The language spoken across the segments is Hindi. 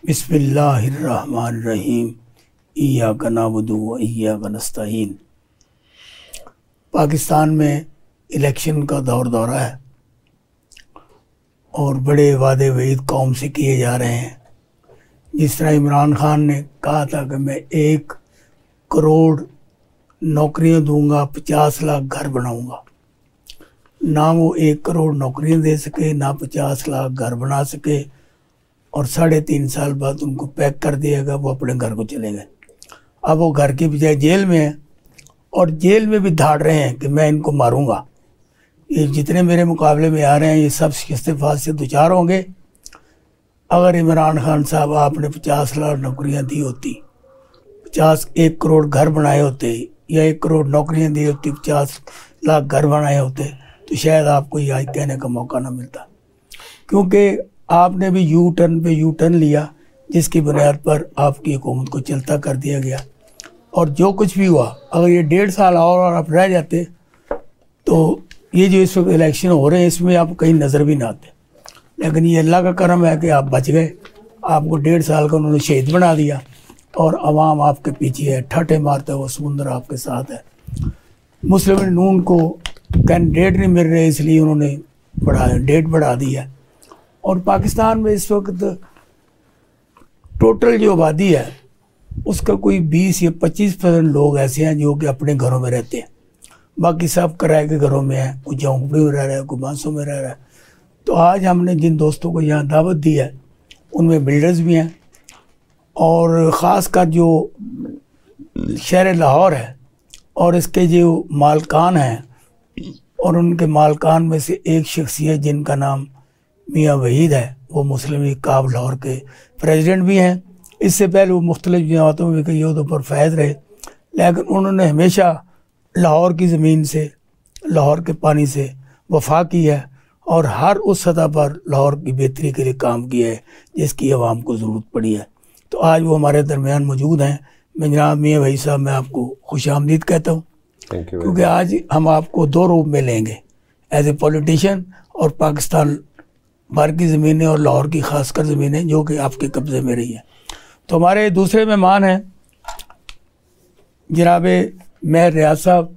बिस्मिल्लाहिर्रहमानिर्रहीम। इय्याका नअबुदु व इय्याका नस्तईन। पाकिस्तान में इलेक्शन का दौरा है और बड़े वादे वईद कौम से किए जा रहे हैं। जिस तरह इमरान खान ने कहा था कि मैं 1 करोड़ नौकरियां दूंगा, 50 लाख घर बनाऊंगा, ना वो 1 करोड़ नौकरियां दे सके, ना 50 लाख घर बना सके, और 3.5 साल बाद उनको पैक कर दिया गया, वो अपने घर को चले गए। अब वो घर की बजाय जेल में है और जेल में भी धाड़ रहे हैं कि मैं इनको मारूंगा। ये जितने मेरे मुकाबले में आ रहे हैं ये सब शिकस्त से दुचार होंगे। अगर इमरान खान साहब आपने 50 लाख नौकरियां दी होती, 1 करोड़ घर बनाए होते, या 1 करोड़ नौकरियां दी होती, 50 लाख घर बनाए होते, तो शायद आपको ये आज कहने का मौका ना मिलता। क्योंकि आपने भी यू टर्न लिया, जिसकी बुनियाद पर आपकी हुकूमत को चलता कर दिया गया। और जो कुछ भी हुआ, अगर ये 1.5 साल और आप रह जाते तो ये जो इस वक्त इलेक्शन हो रहे हैं इसमें आप कहीं नज़र भी ना आते। लेकिन ये अल्लाह का करम है कि आप बच गए। आपको 1.5 साल का उन्होंने शहीद बना दिया और अवाम आपके पीछे है, ठट्ठे मारते हुए समुंदर आपके साथ है। मुस्लिम नून को कैंडिडेट नहीं मिल रहे, इसलिए उन्होंने डेट बढ़ा दी है। और पाकिस्तान में इस वक्त टोटल जो आबादी है उसका कोई 20 या 25% लोग ऐसे हैं जो कि अपने घरों में रहते हैं, बाकी सब किराए के घरों में है, कोई झोंपड़ी में रह रहा है, कोई बांसों में रह रहा है। तो आज हमने जिन दोस्तों को यहाँ दावत दी है उनमें बिल्डर्स भी हैं, और ख़ास कर जो शहर लाहौर है और इसके जो मालकान हैं, और उनके मालकान में से एक शख्सियत जिनका नाम मियाँ वहीद है, वो मुस्लिम लीग काब लाहौर के प्रेसिडेंट भी हैं। इससे पहले वो मुख्तलिफ जमातों में कई अहदों पर फैज़ रहे, लेकिन उन्होंने हमेशा लाहौर की ज़मीन से, लाहौर के पानी से वफा की है और हर उस सतह पर लाहौर की बेहतरी के लिए काम किया है जिसकी आवाम को ज़रूरत पड़ी है। तो आज वो हमारे दरमियान मौजूद हैं। मैं जनाब मियाँ वहीद साहब, मैं आपको खुशामदीद कहता हूँ, क्योंकि आज हम आपको 2 रूप में लेंगे, एज ए पॉलिटिशियन और पाकिस्तान भर की ज़मीनें और लाहौर की खासकर ज़मीनें जो कि आपके कब्ज़े में रही हैं। तो हमारे दूसरे मेहमान हैं जनाब मेहर रियाज साहब।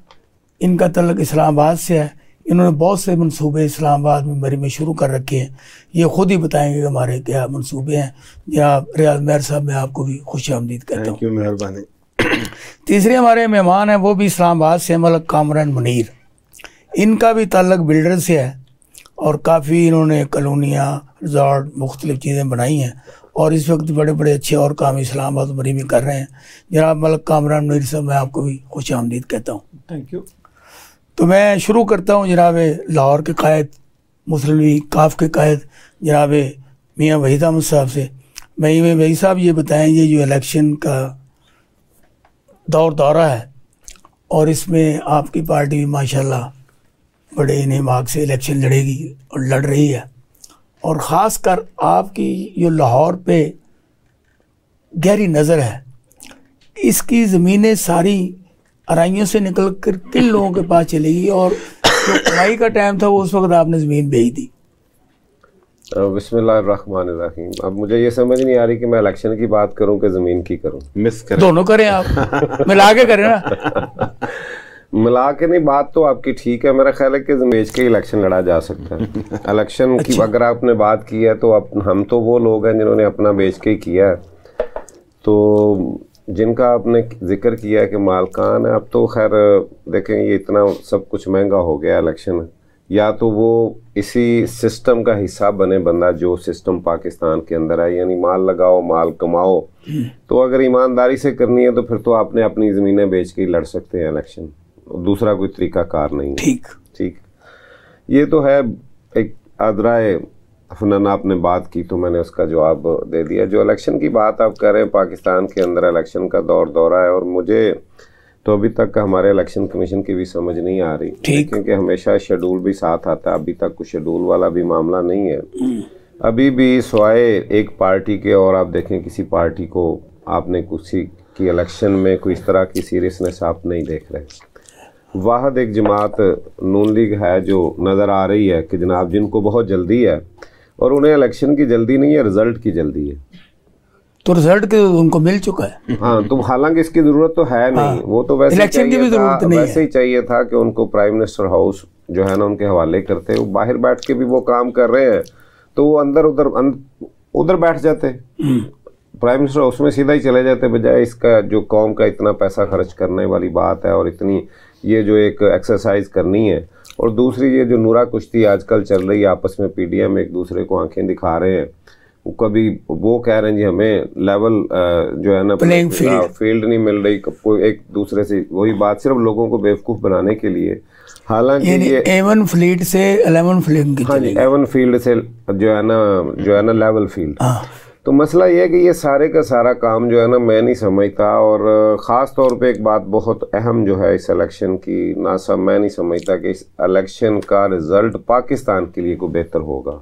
इनका तल्लुक़ इस्लामाबाद से है। इन्होंने बहुत से मंसूबे इस्लामाबाद में मरी में शुरू कर रखे हैं। ये ख़ुद ही बताएंगे कि हमारे क्या मंसूबे हैं। जनाब रियाज मेहर साहब, मैं आपको भी खुशामदीद कहता हूँ। मेहरबानी। तीसरे हमारे मेहमान हैं, वो भी इस्लामाबाद से, मलक कामरान मुनीर। इनका भी ताल्लुक़ बिल्डर से है और काफ़ी इन्होंने कॉलोनियाँ, रिजॉर्ट, मुख्तलिफ़ चीज़ें बनाई हैं और इस वक्त बड़े बड़े अच्छे और काम इस्लामाबाद मरी में कर रहे हैं। जनाब मलक कामरान मुनीर साहब, मैं आपको भी खुशामदीद कहता हूँ। Thank you. तो मैं शुरू करता हूँ जनाब लाहौर के कायद, मुस्लिम लीग काफ के कायद जनाब मियाँ वहीद अहमद साहब से। मियाँ वहीद साहब, ये बताएं, ये जो इलेक्शन का दौरा है और इसमें आपकी पार्टी भी माशाल्लाह बड़े इन्हेमाक से इलेक्शन लड़ेगी और लड़ रही है, और ख़ास कर आपकी जो लाहौर पे गहरी नज़र है, इसकी ज़मीनें सारी अराइयों से निकल कर किन लोगों के पास चलेगी, और जो कमाई का टाइम था वो उस वक्त आपने ज़मीन बेच दी। बिस्मिल्लाहिर्रहमानिर्रहीम। अब मुझे ये समझ नहीं आ रही कि मैं इलेक्शन की बात करूं कि ज़मीन की करूं। मिस करें, दोनों करें, आप मिला के करें ना। मिला के नहीं, बात तो आपकी ठीक है। मेरा ख्याल है कि बेच के इलेक्शन लड़ा जा सकता है। इलेक्शन की अगर आपने बात की है तो हम तो वो लोग हैं जिन्होंने अपना बेच के किया है। तो जिनका आपने जिक्र किया है कि मालकान है, अब तो खैर देखें ये इतना सब कुछ महंगा हो गया इलेक्शन, या तो वो इसी सिस्टम का हिस्सा बने बंदा जो सिस्टम पाकिस्तान के अंदर है, यानी माल लगाओ माल कमाओ। तो अगर ईमानदारी से करनी है तो फिर तो आपने अपनी ज़मीनें बेच के ही लड़ सकते हैं इलेक्शन, दूसरा कोई तरीका कार नहीं है। ठीक, ये तो है। एक आदराए फनन आपने बात की तो मैंने उसका जवाब दे दिया। जो इलेक्शन की बात आप कर रहे हैं, पाकिस्तान के अंदर इलेक्शन का दौरा है, और मुझे तो अभी तक हमारे इलेक्शन कमीशन की भी समझ नहीं आ रही, क्योंकि हमेशा शेड्यूल भी साथ आता है। अभी तक कुछ शेड्यूल वाला भी मामला नहीं है। अभी भी स्वाए एक पार्टी के, और आप देखें किसी पार्टी को आपने किसी की इलेक्शन में कोई इस तरह की सीरियसनेस आप नहीं देख रहे। वाहद एक जमात नून लीग है जो नज़र आ रही है कि जनाब जिनको बहुत जल्दी है, और उन्हें इलेक्शन की जल्दी नहीं है, रिज़ल्ट की जल्दी है। तो रिजल्ट के उनको मिल चुका है। हाँ, तो हालांकि इसकी जरूरत तो है नहीं। हाँ, वो तो वैसे इलेक्शन की भी जरूरत नहीं वैसे ही चाहिए था कि उनको प्राइम मिनिस्टर हाउस जो है ना उनके हवाले करते। वो बाहर बैठ के भी वो काम कर रहे हैं तो वो अंदर उधर बैठ जाते, प्राइम मिनिस्टर हाउस में सीधा ही चले जाते, बजाय इसका जो कौम का इतना पैसा खर्च करने वाली बात है और इतनी ये जो एक एक्सरसाइज करनी है। और दूसरी ये जो नूरा कुश्ती आजकल चल रही है आपस में, पीडीएम में एक दूसरे को आंखें दिखा रहे हैं। वो कभी वो कह रहे हैं जी हमें लेवल जो है ना प्लेइंग फील्ड नहीं मिल रही, कोई एक दूसरे से वही बात सिर्फ लोगों को बेवकूफ़ बनाने के लिए। हालांकि ये A1 फील्ड से 11 फील्ड की, हाँ जी, A1 फील्ड से जो है ना लेवल फील्ड। तो मसला ये है कि ये सारे का सारा काम जो है ना मैं नहीं समझता। और ख़ास तौर पे एक बात बहुत अहम जो है इस इलेक्शन की, ना सब मैं नहीं समझता कि इस इलेक्शन का रिज़ल्ट पाकिस्तान के लिए कोई बेहतर होगा।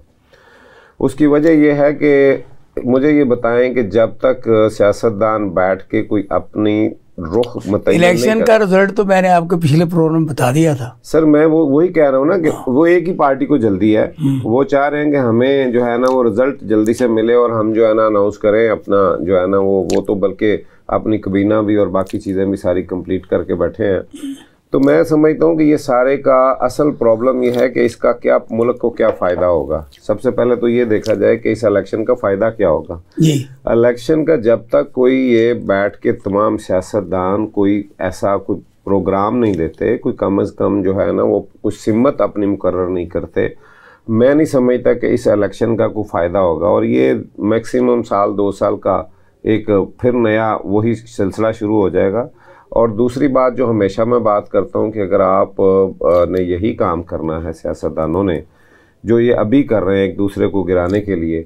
उसकी वजह यह है कि मुझे ये बताएं कि जब तक सियासतदान बैठ के कोई अपनी रुख मुतय्यन इलेक्शन का रिजल्ट तो मैंने आपके पिछले प्रोग्राम में बता दिया था सर। मैं वही कह रहा हूँ ना कि वो एक ही पार्टी को जल्दी है, वो चाह रहे हैं कि हमें जो है ना वो रिजल्ट जल्दी से मिले और हम जो है ना अनाउंस करें अपना जो है ना वो तो बल्कि अपनी कबीना भी और बाकी चीज़ें भी सारी कंप्लीट करके बैठे हैं। तो मैं समझता हूँ कि ये सारे का असल प्रॉब्लम ये है कि इसका क्या मुल्क को क्या फ़ायदा होगा। सबसे पहले तो ये देखा जाए कि इस इलेक्शन का फ़ायदा क्या होगा। इलेक्शन का जब तक कोई ये बैठ के तमाम सियासतदान कोई ऐसा कोई प्रोग्राम नहीं देते, कोई कम अज़ कम जो है ना वो कुछ सिमत अपनी मुकर्रर नहीं करते, मैं नहीं समझता कि इस इलेक्शन का कोई फ़ायदा होगा। और ये मैक्सिमम साल 2 साल का एक फिर नया वही सिलसिला शुरू हो जाएगा। और दूसरी बात जो हमेशा मैं बात करता हूँ कि अगर आप ने यही काम करना है, सियासतदानों ने जो ये अभी कर रहे हैं एक दूसरे को गिराने के लिए,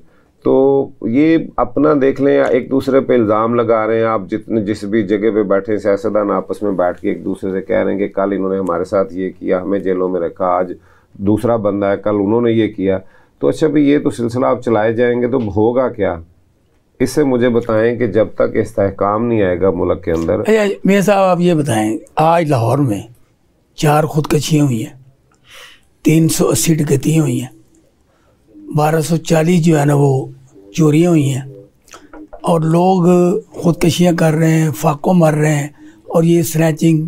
तो ये अपना देख लें। या एक दूसरे पे इल्ज़ाम लगा रहे हैं, आप जिस भी जगह पे बैठे सियासतदान आपस में बैठ के एक दूसरे से कह रहे हैं कि कल इन्होंने हमारे साथ ये किया, हमें जेलों में रखा, आज दूसरा बंदा है, कल उन्होंने ये किया। तो अच्छा भाई ये तो सिलसिला आप चलाए जाएंगे तो होगा क्या? इससे मुझे बताएं कि जब तक इस्तेहकाम नहीं आएगा मुल्क के अंदर। मेरे साहब आप ये बताएं, आज लाहौर में 4 खुदकशियाँ हुई हैं, 380 डकैतियाँ हुई हैं, 1240 जो है ना वो चोरियाँ हुई हैं, और लोग खुदकशियाँ कर रहे हैं, फाकों मार रहे हैं, और ये स्नैचिंग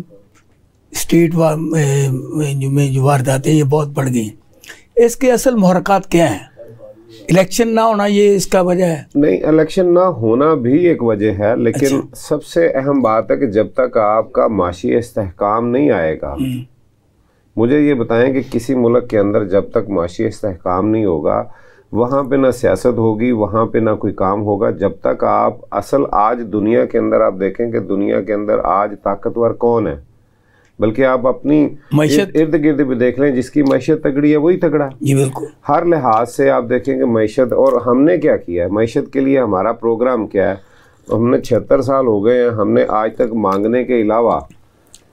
स्ट्रीट में जो वारदातें ये बहुत बढ़ गई हैं। इसके असल मुहर्रकात क्या हैं? इलेक्शन ना होना ये इसका वजह है? नहीं, इलेक्शन ना होना भी एक वजह है, लेकिन सबसे अहम बात है कि जब तक आपका माशी इस्तेहकाम नहीं आएगा, मुझे ये बताएं कि किसी मुल्क के अंदर जब तक माशी इस्तेहकाम नहीं होगा वहाँ पे ना सियासत होगी, वहाँ पे ना कोई काम होगा। जब तक आप असल आज दुनिया के अंदर आप देखें कि दुनिया के अंदर आज ताकतवर कौन है, बल्कि आप अपनी इर्द गिर्द भी देख लें, जिसकी मैशत तगड़ी है वही तगड़ा। जी बिल्कुल, हर लिहाज से आप देखेंगे मैशत। और हमने क्या किया है मैशत के लिए, हमारा प्रोग्राम क्या है? हमने 76 साल हो गए हैं, हमने आज तक मांगने के अलावा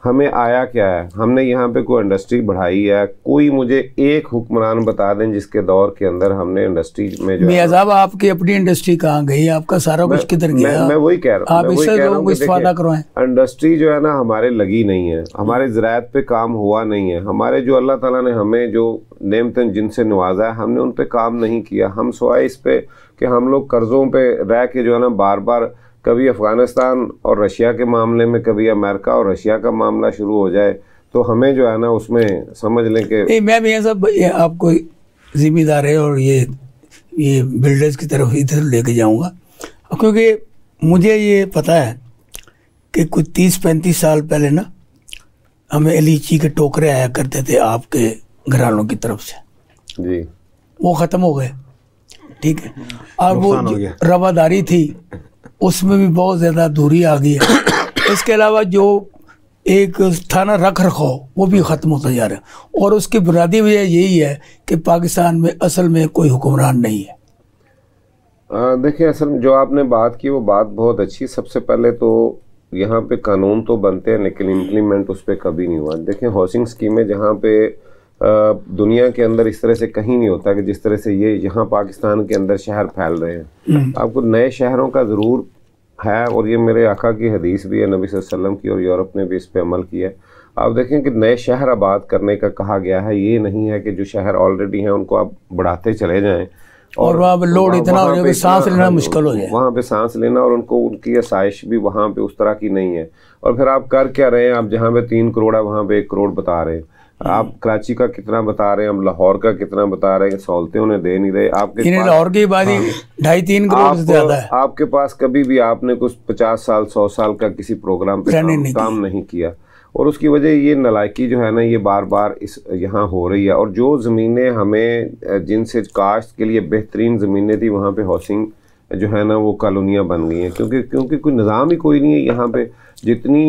हमें आया क्या है? हमने यहाँ पे कोई इंडस्ट्री बढ़ाई है? कोई मुझे एक हुक्मरान बता दें जिसके दौर के अंदर हमने इंडस्ट्री में जो है साहब आपकी अपनी इंडस्ट्री कहाँ गई? आपका सारा कुछ किधर गया? मैं वही कह रहा हूँ, इंडस्ट्री जो है ना हमारे लगी नहीं है, हमारे ज़राअत पे काम हुआ नहीं है, हमारे जो अल्लाह ताला ने हमें जो नेमतन जिनसे नवाजा है हमने उन पे काम नहीं किया। हम सोए इस पे कि हम लोग कर्ज़ों पे रह के जो है ना बार बार कभी अफ़गानिस्तान और रशिया के मामले में, कभी अमेरिका और रशिया का मामला शुरू हो जाए तो हमें जो है ना उसमें समझ लें कि मैं भी सब आपको जिम्मेदार है और ये बिल्डर्स की तरफ इधर लेके जाऊंगा, क्योंकि मुझे ये पता है कि कुछ 30-35 साल पहले ना हमें लीची के टोकरे आया करते थे आपके घरानों की तरफ से जी, वो ख़त्म हो गए, ठीक है। और वो रवादारी थी उसमें भी बहुत ज़्यादा दूरी आ गई है। इसके अलावा जो एक थाना रख रखाव वो भी ख़त्म होता जा रहा है, और उसकी बुनियादी वजह यही है कि पाकिस्तान में असल में कोई हुक्मरान नहीं है। देखिए, असल में जो आपने बात की वो बात बहुत अच्छी। सबसे पहले तो यहाँ पे कानून तो बनते हैं लेकिन इम्प्लीमेंट उस पर कभी नहीं हुआ। देखिए, हाउसिंग स्कीमें जहाँ पे दुनिया के अंदर इस तरह से कहीं नहीं होता कि जिस तरह से ये यहाँ पाकिस्तान के अंदर शहर फैल रहे हैं। आपको नए शहरों का ज़रूर है, और ये मेरे आका की हदीस भी है नबी सल्लल्लाहु अलैहि वसल्लम की, और यूरोप ने भी इस पे अमल किया है। आप देखें कि नए शहर आबाद करने का कहा गया है, ये नहीं है कि जो शहर ऑलरेडी हैं उनको आप बढ़ाते चले जाएं। और वहाँ पे लोड इतना हो जाए कि सांस लेना मुश्किल हो जाए, वहाँ पे सांस लेना, और उनको उनकी आसाइश भी वहाँ पे उस तरह की नहीं है। और फिर आप कर क्या रहे हैं, आप जहाँ पे 3 करोड़ है वहाँ पे 1 करोड़ बता रहे हैं, आप कराची का कितना बता रहे हैं, हम लाहौर का कितना बता रहे हैं, सहूलतें उन्हें दे नहीं रहे। आपके लाहौर की बात 2.5-3 करोड़ से ज्यादा है। आपके पास कभी भी आपने कुछ 50 साल 100 साल का किसी प्रोग्राम पे काम नहीं किया, और उसकी वजह ये नालायकी जो है ना, ये बार बार इस यहाँ हो रही है। और जो ज़मीनें हमें जिनसे काश्त के लिए बेहतरीन ज़मीनें थी, वहाँ पे हाउसिंग जो है ना वो कॉलोनियाँ बन गई हैं, क्योंकि कोई निज़ाम ही कोई नहीं है यहाँ पे। जितनी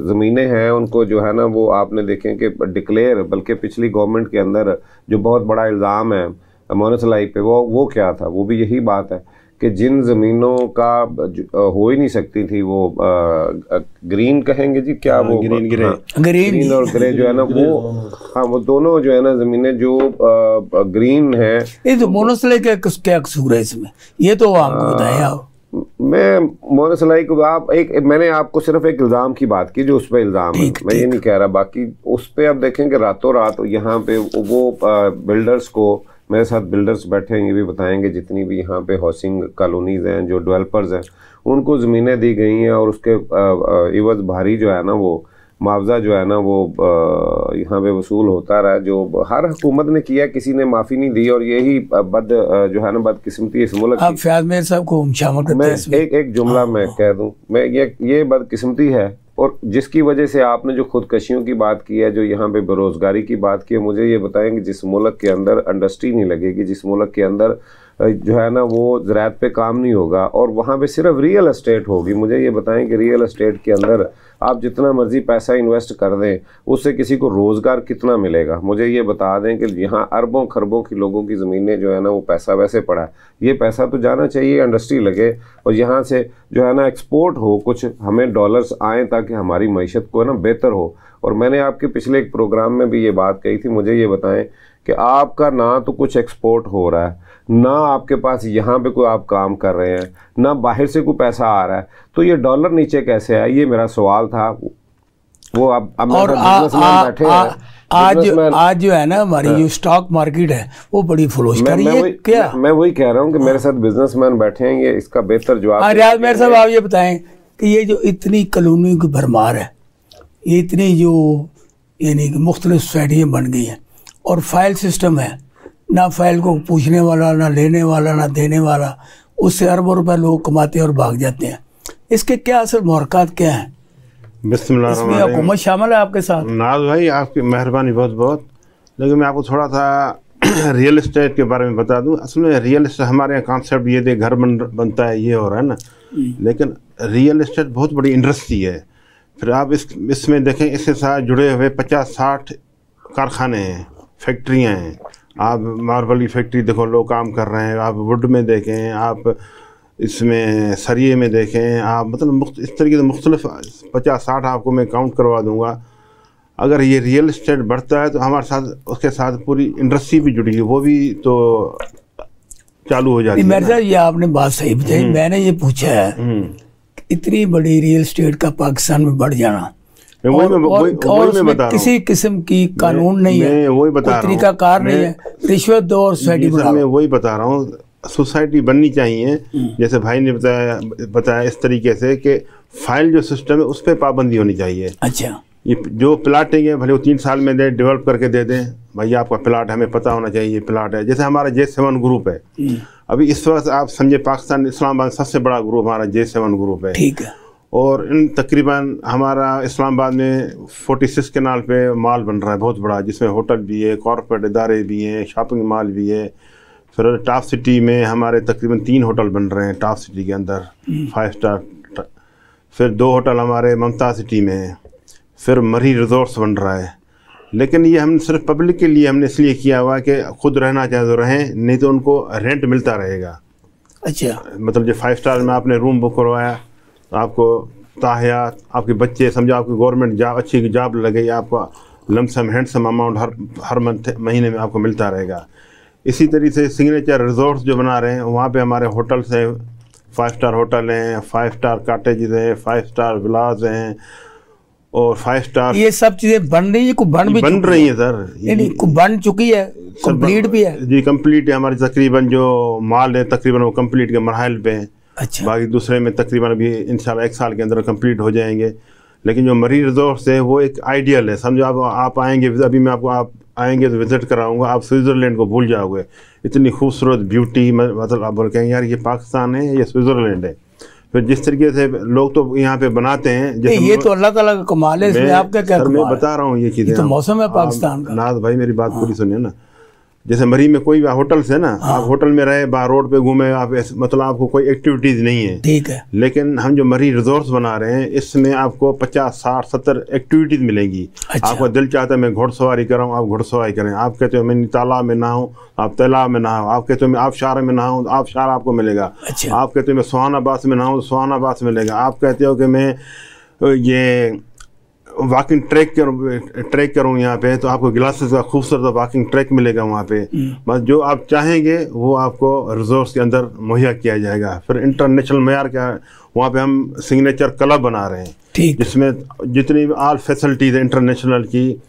ज़मीनें हैं उनको जो है ना वो आपने देखें कि डिक्लेयर, बल्कि पिछली गवर्नमेंट के अंदर जो बहुत बड़ा इल्ज़ाम है मोनोसलाई पे, वो क्या था, वो भी यही बात है कि जिन ज़मीनों का हो ही नहीं सकती थी, वो ग्रीन कहेंगे जी, क्या वो ग्रीन और ग्रे जो है ना वो, हाँ वो दोनों जो है ना ज़मीनें जो ग्रीन है। ये तो मोनोसलाई क्या कसूर है इसमें, ये तो आपको बताएं आप। मैं मोनोसलाई को मैंने आपको सिर्फ एक इल्ज़ाम की बात की जो उस पर इल्ज़ाम है, मैं ये नहीं कह रहा। बाकी उस पर आप देखेंगे रातों रात यहाँ पे वो बिल्डर्स को, मेरे साथ बिल्डर्स बैठे हैं, ये भी बताएंगे जितनी भी यहाँ पे हाउसिंग कॉलोनीज़ हैं, जो डेवलपर्स हैं, उनको ज़मीनें दी गई हैं, और उसके इवज़ भारी जो है ना वो मुआवजा जो है ना वो यहाँ पे वसूल होता रहा, जो हर हुकूमत ने किया, किसी ने माफ़ी नहीं दी। और यही जो है ना बदकिस्मती इस मुल्क आप फयाज मेयर साहब को शामिल करते हैं। मैं एक जुमला मैं कह दूँ, मैं ये बदकिस्मती है, और जिसकी वजह से आपने जो खुदकशियों की बात की है, जो यहाँ पे बेरोज़गारी की बात की है, मुझे ये बताएं कि जिस मुल्क के अंदर इंडस्ट्री नहीं लगेगी, जिस मुल्क के अंदर जो है ना वो ज़राअत पे काम नहीं होगा, और वहाँ पे सिर्फ रियल एस्टेट होगी, मुझे ये बताएं कि रियल एस्टेट के अंदर आप जितना मर्जी पैसा इन्वेस्ट कर दें, उससे किसी को रोज़गार कितना मिलेगा? मुझे ये बता दें कि यहाँ अरबों खरबों की लोगों की ज़मीनें जो है ना वो पैसा वैसे पड़ा है, ये पैसा तो जाना चाहिए, इंडस्ट्री लगे और यहाँ से जो है ना एक्सपोर्ट हो, कुछ हमें डॉलर्स आएँ ताकि हमारी मईशत को है ना बेहतर हो। और मैंने आपके पिछले एक प्रोग्राम में भी ये बात कही थी, मुझे ये बताएं कि आपका ना तो कुछ एक्सपोर्ट हो रहा है, ना आपके पास यहाँ पे कोई आप काम कर रहे हैं, ना बाहर से कोई पैसा आ रहा है, तो ये डॉलर नीचे कैसे आया? ये मेरा सवाल था। वो अब बिजनेसमैन बैठे हैं, आज जो है ना हमारी जो स्टॉक मार्केट है वो बड़ी फरोश कर रही है। क्या मैं वही कह रहा हूँ कि मेरे साथ बिजनेसमैन बैठे हैं, ये इसका बेहतर जवाब। रियाज मेयर साहब, आप ये बताएं कि ये जो इतनी कॉलोनियों की भरमार है, ये इतनी जो यानी कि मुख्तलिफ सोसाइटियाँ बन गई हैं, और फाइल सिस्टम है, ना फाइल को पूछने वाला, ना लेने वाला, ना देने वाला, उससे अरबों रुपए लोग कमाते हैं और भाग जाते हैं। इसके क्या असर मुहरक़ात क्या हैं? बिस्मिल्लाह, इसमें हुकूमत शामिल है आपके साथ? नाज भाई, आपकी मेहरबानी बहुत बहुत। लेकिन मैं आपको थोड़ा सा रियल इस्टेट के बारे में बता दूं। असल में रियल इस्टेट हमारे यहाँ कॉन्सेप्ट ये दे, घर बनता है, ये हो रहा है ना, लेकिन रियल इस्टेट बहुत बड़ी इंडस्ट्री है। फिर आप इसमें देखें, इसके साथ जुड़े हुए 50-60 कारखाने हैं, फैक्ट्रियाँ हैं। आप मार्बल की फैक्ट्री देखो, लोग काम कर रहे हैं। आप वुड में देखें, आप इसमें सरिये में देखें, आप मतलब इस तरीके से मुख्तलिफ 50-60 आपको मैं काउंट करवा दूंगा। अगर ये रियल इस्टेट बढ़ता है तो हमारे साथ उसके साथ पूरी इंडस्ट्री भी जुड़ी है, वो भी तो चालू हो जाती है। मेरे साथ ये आपने बात सही बताई। मैंने ये पूछा है इतनी बड़ी रियल इस्टेट का पाकिस्तान में बढ़ जाना, किसी किस्म की कानून नहीं है, वही बता रहा हूं, तरीकाकार नहीं है, रिश्वत दो और सोसाइटी बढ़ाओ। मैं वही बता रहा हूँ, सोसाइटी बननी चाहिए। जैसे भाई ने बताया इस तरीके से कि फाइल जो सिस्टम है उस पर पाबंदी होनी चाहिए। अच्छा, ये जो प्लाटिंग है भले वो 3 साल में डेवलप करके दे दें, भैया आपका प्लाट हमें पता होना चाहिए ये प्लाट है। जैसे हमारा J7 ग्रुप है, अभी इस वक्त आप समझे पाकिस्तान इस्लामाबाद सबसे बड़ा ग्रुप हमारा J7 ग्रुप है, ठीक है। और इन तकरीबन हमारा इस्लामाबाद में 46 केनाल पे माल बन रहा है बहुत बड़ा, जिसमें होटल भी है, कॉर्पोरेट इदारे भी हैं, शॉपिंग मॉल भी है। फिर टॉप सिटी में हमारे तकरीबन 3 होटल बन रहे हैं टॉप सिटी के अंदर, 5 स्टार। फिर 2 होटल हमारे ममता सिटी में है। फिर मरी रिजॉर्ट्स बन रहा है। लेकिन ये हम सिर्फ पब्लिक के लिए हमने इसलिए किया हुआ कि खुद रहना चाहे तो रहें, नहीं तो उनको रेंट मिलता रहेगा। अच्छा, मतलब जो 5 स्टार में आपने रूम बुक करवाया तो आपको ताहयात, आपके बच्चे समझो, आपकी गवर्नमेंट जॉब, अच्छी जॉब लगे, आपका लमसम हैंडसम अमाउंट हर महीने में आपको मिलता रहेगा। इसी तरीके से सिग्नेचर रिजॉर्ट्स जो बना रहे हैं, वहाँ पे हमारे होटल्स हैं, 5 स्टार होटल हैं, 5 स्टार कॉटेजेस हैं, 5 स्टार विलास हैं, और 5 स्टार, ये सब चीजें बन रही है, को बन रही है सर, नहीं को बन चुकी है, कंप्लीट भी है जी, कंप्लीट है हमारी तकरीबन जो माल है तकरीबन वो कंप्लीट के मरहल पे है। अच्छा, बाकी दूसरे में तकरीबन अभी इंशाल्लाह 1 साल के अंदर कंप्लीट हो जाएंगे। लेकिन जो मरीन रिजॉर्ट्स है वो एक आइडियल है, समझो आप आएंगे, अभी मैं आपको, आप आएंगे तो विजिट कराऊंगा, आप स्विट्ज़रलैंड को भूल जाओगे, इतनी खूबसूरत ब्यूटी, मतलब आप बोल कहेंगे यार ये पाकिस्तान है, ये स्विट्ज़रलैंड है। फिर जिस तरीके से लोग तो यहाँ पे बनाते हैं, जैसे ये तो अल्लाह ताला का कमाल है, इसमें आपका क्या कमाल है? मैं बता रहा हूँ ये चीज़ें, तो मौसम है पाकिस्तान का। नाज भाई मेरी बात पूरी सुनिए ना, जैसे मरी में कोई होटल से ना, आप होटल में रहे, बाहर रोड पे घूमे आप, मतलब आपको कोई एक्टिविटीज नहीं है, ठीक है। लेकिन हम जो मरी रिजॉर्ट्स बना रहे हैं इसमें आपको 50, 60, 70 एक्टिविटीज मिलेंगी। अच्छा। आपको दिल चाहता है मैं घुड़सवारी कराऊँ, आप घुड़सवारी करें, आप कहते हो मैं तालाब में नहाऊं, आप तालाब में नहाओ, आप कहते हो मैं आबशार में नहाऊं, आबशार आपको मिलेगा। अच्छा। आप कहते हो मैं सुहानाबाद में नहाऊं, सुहानाबाद मिलेगा। आप कहते हो कि मैं ये वॉकिंग ट्रैक करूँ यहाँ पे, तो आपको ग्लासेस का खूबसूरत वॉकिंग ट्रैक मिलेगा वहाँ पे। बस जो आप चाहेंगे वो आपको रिजॉर्ट्स के अंदर मुहैया किया जाएगा। फिर इंटरनेशनल मेयार का वहाँ पे हम सिग्नेचर क्लब बना रहे हैं, जिसमें जितनी भी ऑल फैसिलिटीज इंटरनेशनल की,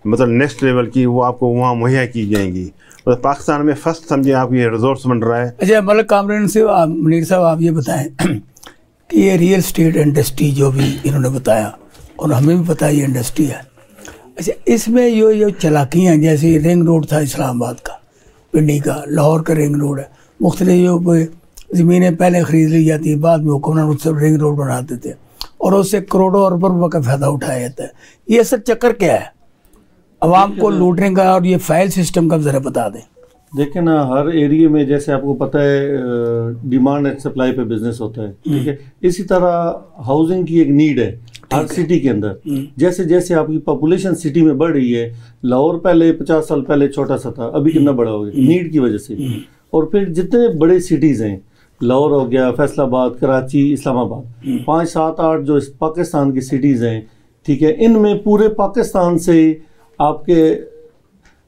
मतलब नेक्स्ट लेवल की, वो आपको वहाँ मुहैया की जाएंगी। मतलब पाकिस्तान में फर्स्ट समझिए आप ये रिजॉर्ट्स बन रहा है। अच्छा मलिक कामरान से मुनीर साहब आप ये बताएं कि ये रियल स्टेट इंडस्ट्री जो भी इन्होंने बताया और हमें भी पता ये इंडस्ट्री है, अच्छा इसमें ये चालाकियाँ, जैसे रिंग रोड था इस्लामाबाद का, पिंडी का, लाहौर का रिंग रोड है, मुख्तलिफ जो ज़मीनें पहले ख़रीद ली जाती है, बाद में हुक्मरान उससे रिंग रोड बनाते थे और उससे करोड़ों अरबों रुपये का फ़ायदा उठाया जाता है। ये सब चक्कर क्या है अवाम को लूटने का, और ये फाइल सिस्टम का ज़रा बता दें। देखिए ना, हर एरिया में जैसे आपको पता है डिमांड एंड सप्लाई पे बिजनेस होता है, ठीक है, इसी तरह हाउसिंग की एक नीड है हर सिटी के अंदर। जैसे जैसे आपकी पॉपुलेशन सिटी में बढ़ रही है, लाहौर पहले 50 साल पहले छोटा सा था, अभी कितना बड़ा हो गया नीड की वजह से। और फिर जितने बड़े सिटीज़ हैं, लाहौर हो गया, फैसलाबाद, कराची, इस्लामाबाद, 5, 7, 8 जो पाकिस्तान की सिटीज़ हैं, ठीक है, इनमें पूरे पाकिस्तान से आपके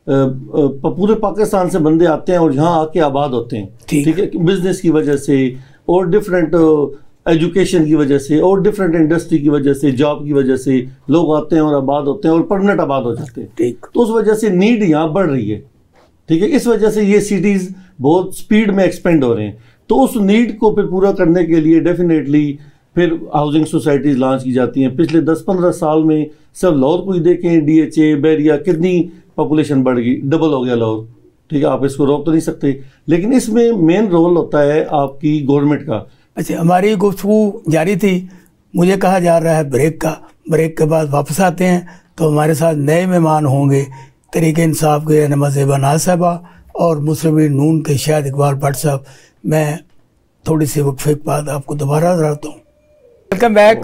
पूरे पाकिस्तान से बंदे आते हैं और यहाँ आके आबाद होते हैं, ठीक है, बिजनेस की वजह से और डिफरेंट एजुकेशन की वजह से और डिफरेंट इंडस्ट्री की वजह से, जॉब की वजह से लोग आते हैं और आबाद होते हैं और परमानेंट आबाद हो जाते हैं। तो उस वजह से नीड यहाँ बढ़ रही है, ठीक है, इस वजह से ये सिटीज़ बहुत स्पीड में एक्सपेंड हो रहे हैं। तो उस नीड को फिर पूरा करने के लिए डेफिनेटली फिर हाउसिंग सोसाइटीज़ लॉन्च की जाती हैं। पिछले 10-15 साल में सब लाहौर को ही देखें, DHA, बैरिया, कितनी पॉपुलेशन बढ़ गई, डबल हो गया लाहौर, ठीक है, आप इसको रोक तो नहीं सकते, लेकिन इसमें मेन रोल होता है आपकी गवर्नमेंट का। अच्छा हमारी गुफ्तगू जारी थी, मुझे कहा जा रहा है ब्रेक का, ब्रेक के बाद वापस आते हैं तो हमारे साथ नए मेहमान होंगे तहरीक इंसाफ के रहनुमा ज़ेबा नाज साहबा और मुस्लिम लीग नून के शाहिद इकबाल भट्ट साहब। मैं थोड़ी सी वक्फे के बाद आपको दोबारा दोहराता हूँ। Welcome back.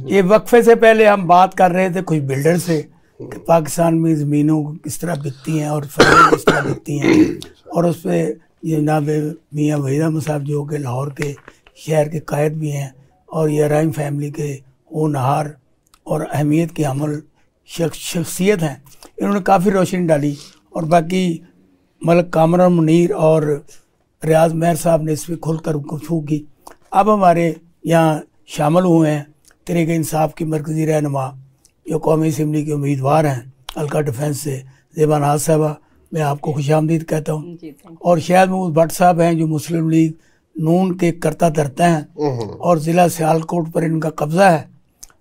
ये वक्फे से पहले हम बात कर रहे थे कुछ बिल्डर से कि पाकिस्तान में ज़मीनों किस तरह बिकती हैं और फसलें किस तरह बिकती हैं, और उस पर जनाब मियाँ वहीद अहमद साहब जो कि लाहौर के शहर के कायद भी हैं और ये राइम फैमिली के होनहार और अहमियत के अमल शख्सियत हैं, इन्होंने काफ़ी रोशनी डाली। और बाकी मलिक कामरान मुनीर और रियाज मेहर साहब ने इस पर खुलकर गुफ्तगू की। अब हमारे यहाँ शामिल हुए हैं तहरीक इंसाफ की मरकज़ी रहनुमा जो कौमी असम्बली के उम्मीदवार हैं हल्का डिफेंस से, ज़ेबा नाज साहबा, मैं आपको खुशामदीद कहता हूँ। और शाहिद महमूद भट्ट साहब हैं जो मुस्लिम लीग नून के करता धरता हैं और ज़िला सियालकोट पर इनका कब्ज़ा है,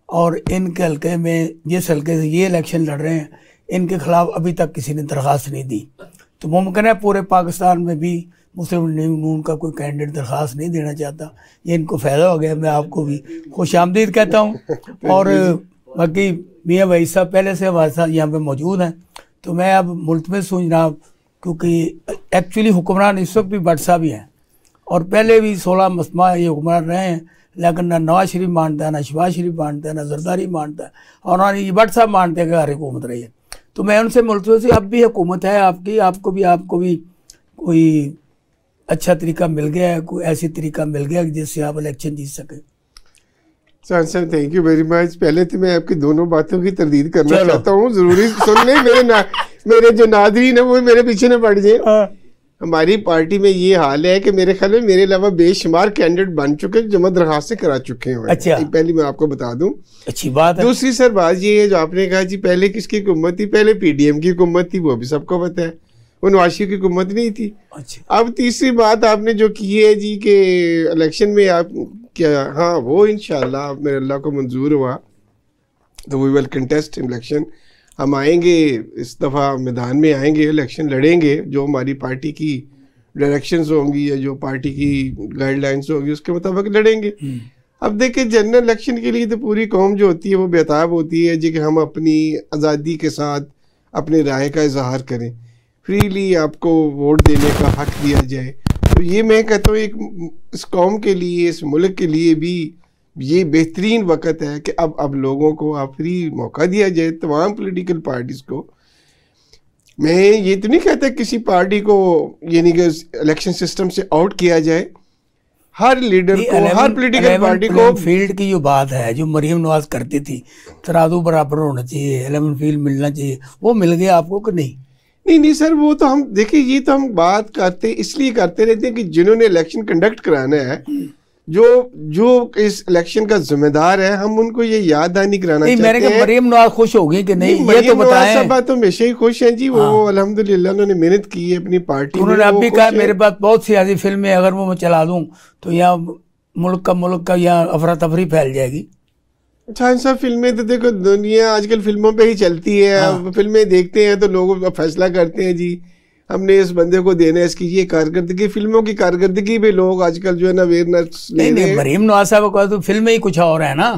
और इनके हल्के में जिस हल्के से ये इलेक्शन लड़ रहे हैं इनके ख़िलाफ़ अभी तक किसी ने दरख्वास्त नहीं दी। तो मुमकिन है पूरे पाकिस्तान में भी मुस्लिम लीग नून का कोई कैंडिडेट दरख्वास्त नहीं देना चाहता, ये इनको फ़ायदा हो गया। मैं आपको भी खुशामदीद कहता हूँ। और बाकी मियाँ वहीद साहब पहले से हमारे साथ यहाँ पे मौजूद हैं, तो मैं अब मुल्तमस हूँ जनाब, क्योंकि एक्चुअली हुक्मरान इस वक्त भी भट्ट साहब ही हैं और पहले भी 16 मसमा ये हुक्मरान रहे हैं, लेकिन ना नवाज शरीफ मानता है, ना शहबाज शरीफ मानता है, ना जरदारी मानता है, और ना ये भट्ट साहब मानते हैं कि हर हुकूमत रही है। तो मैं उनसे मुल्तमस हूँ, अब भी हुकूमत है आपकी, आपको भी कोई अच्छा तरीका मिल गया है, कोई ऐसी तरीका मिल गया जिससे आप इलेक्शन जीत सकें। Sir thank you very much. पहले तो मैं आपकी दोनों बातों की तरदीद करना चाहता हूँ, जरूरी सुन लें, मेरे जो नादरीन है वो मेरे पीछे न पड़ जाए। हमारी पार्टी में ये हाल है कि मेरे ख्याल में मेरे अलावा बेशुमार कैंडिडेट बन चुके हैं, जमा दरखास्तें करा चुके हैं। अच्छा, पहली मैं आपको बता दूं, अच्छी बात है। दूसरी सर बात ये है जो आपने कहा जी पहले किसकी हुकूमत थी, पहले पीडीएम की हुकूमत थी, वो भी सबको पता है, वो नवाज शरीफ की हुकूमत नहीं थी। अच्छा, अब तीसरी बात आपने जो की है जी कि इलेक्शन में आप क्या, हाँ वो इंशाल्लाह मेरे अल्लाह को मंजूर हुआ तो वी विल कंटेस्ट इलेक्शन, हम आएंगे इस दफ़ा मैदान में आएंगे, इलेक्शन लड़ेंगे, जो हमारी पार्टी की डायरेक्शंस होंगी या जो पार्टी की गाइडलाइंस होगी उसके मुताबिक लड़ेंगे। अब देखिए जनरल इलेक्शन के लिए तो पूरी कौम जो होती है वो बेताब होती है जी कि हम अपनी आज़ादी के साथ अपनी राय का इजहार करें, फ्रीली आपको वोट देने का हक दिया जाए। तो ये मैं कहता हूँ एक इस कौम के लिए, इस मुल्क के लिए भी ये बेहतरीन वक्त है कि अब लोगों को आप फ्री मौका दिया जाए, तमाम पॉलिटिकल पार्टीज़ को। मैं ये तो नहीं कहता किसी पार्टी को यानी कि इलेक्शन सिस्टम से आउट किया जाए, हर लीडर को, हर पॉलिटिकल पार्टी को फील्ड की जो बात है जो मरीम नवाज करती थी, तराजू बराबर होना चाहिए, 11 फील्ड मिलना चाहिए, वो मिल गया आपको कि नहीं? नहीं सर, वो तो हम देखिए ये तो हम बात करते इसलिए करते रहते हैं कि जिन्होंने इलेक्शन कंडक्ट कराना है, जो इस इलेक्शन का जिम्मेदार है, हम उनको ये याद दहानी कराना चाहते हैं। मैंने कहा मरीम नवाज खुश होगी कि नहीं, ये तो बताएं। सब तो हमेशा ही खुश हैं जी, वो अल्हम्दुलिल्लाह उन्होंने मेहनत की है अपनी पार्टी में। उन्होंने अब भी कहा मेरे पास बहुत सियासी फिल्में, अगर वो मैं चला दूं तो यहाँ मुल्क का यहाँ अफरा तफरी फैल जाएगी। अच्छा सब फिल्में तो देखो दुनिया आजकल फिल्मों पे ही चलती है, फिल्में देखते हैं तो लोग फैसला करते हैं जी हमने इस बंदे को देना है, इसकी ये कारकर्दगी, फिल्मों की कारकर्दगी पे लोग आजकल जो है ना अवेयरनेस ले रहे हैं। मरीम नवाज साहब को तो फिल्म में ही कुछ और है ना।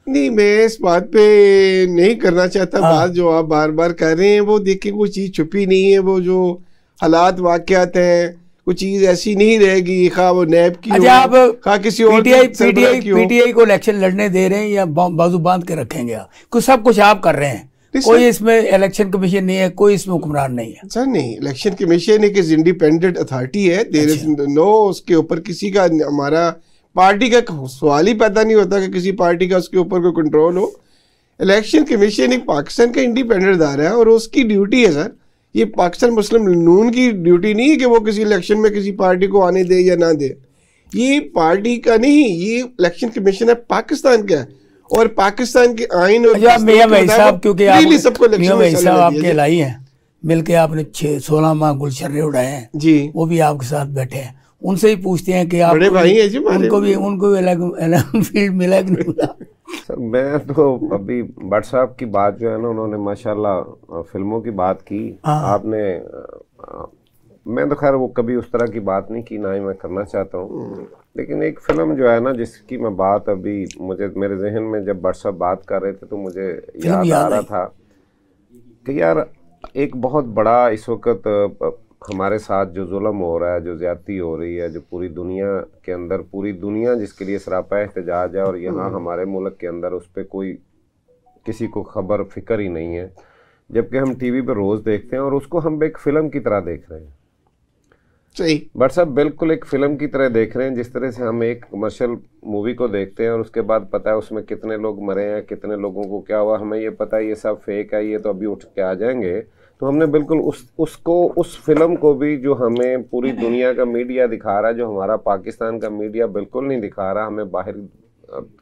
नहीं मैं इस बात पे नहीं करना चाहता बात जो आप बार बार कर रहे हैं, वो देखिए कोई चीज़ छुपी नहीं है, वो जो हालात वाक़यात हैं कोई चीज़ ऐसी नहीं रहेगी, खा वो नैब की अच्छा आप खा किसी और पीटीआई को इलेक्शन लड़ने दे रहे हैं या बाजू बांध के रखेंगे आप? कुछ सब कुछ आप कर रहे हैं, कोई इसमें इलेक्शन कमीशन नहीं है, कोई इसमें हुक्मरान नहीं है। सर नहीं, इलेक्शन कमीशन एक इंडिपेंडेंट अथॉरिटी है, देयर इज नो उसके ऊपर किसी का, हमारा पार्टी का सवाल ही पैदा नहीं होता कि किसी पार्टी का उसके ऊपर कोई कंट्रोल हो। इलेक्शन कमीशन एक पाकिस्तान का इंडिपेंडेंट अदारा है और उसकी ड्यूटी है सर, ये पाकिस्तान मुस्लिम नून की ड्यूटी नहीं है कि वो किसी इलेक्शन में किसी पार्टी को आने दे या ना दे, ये पार्टी का नहीं, ये इलेक्शन कमीशन है पाकिस्तान का है और पाकिस्तान के आइन और मियां भाई साहब, क्योंकि मियां भाई साहब आपके लाई हैं, मिलके आपने 16 माह गुलशर्रे उड़ाए हैं जी, वो भी आपके साथ बैठे हैं, उनसे ही पूछते हैं कि आप बड़े भाई हैं जी, उनको भी फील्ड मिला कि नहीं मिला? मैं तो अभी भट्ट साहब की बात जो है ना, उन्होंने माशाल्लाह फिल्मों की बात की, आपने मैं तो खैर वो कभी उस तरह की बात नहीं की, ना ही मैं करना चाहता हूँ, लेकिन एक फिल्म जो है ना जिसकी मैं बात अभी मुझे मेरे जहन में जब भट्ट साहब बात कर रहे थे तो मुझे याद आ रहा था कि यार एक बहुत बड़ा इस वक्त हमारे साथ जो जुल्म हो रहा है, जो ज्यादती हो रही है, जो पूरी दुनिया के अंदर, पूरी दुनिया जिसके लिए सरापा एहतजाज है और यहाँ हमारे मुल्क के अंदर उस पर कोई किसी को खबर फिक्र ही नहीं है, जबकि हम टीवी पर रोज़ देखते हैं और उसको हम एक फ़िल्म की तरह देख रहे हैं। सही बट साहब बिल्कुल एक फ़िल्म की तरह देख रहे हैं, जिस तरह से हम एक कमर्शियल मूवी को देखते हैं और उसके बाद पता है उसमें कितने लोग मरे हैं, कितने लोगों को क्या हुआ, हमें ये पता है ये सब फेक है, ये तो अभी उठ के आ जाएंगे, तो हमने बिल्कुल उस फिल्म को भी जो हमें पूरी दुनिया का मीडिया दिखा रहा है, जो हमारा पाकिस्तान का मीडिया बिल्कुल नहीं दिखा रहा, हमें बाहर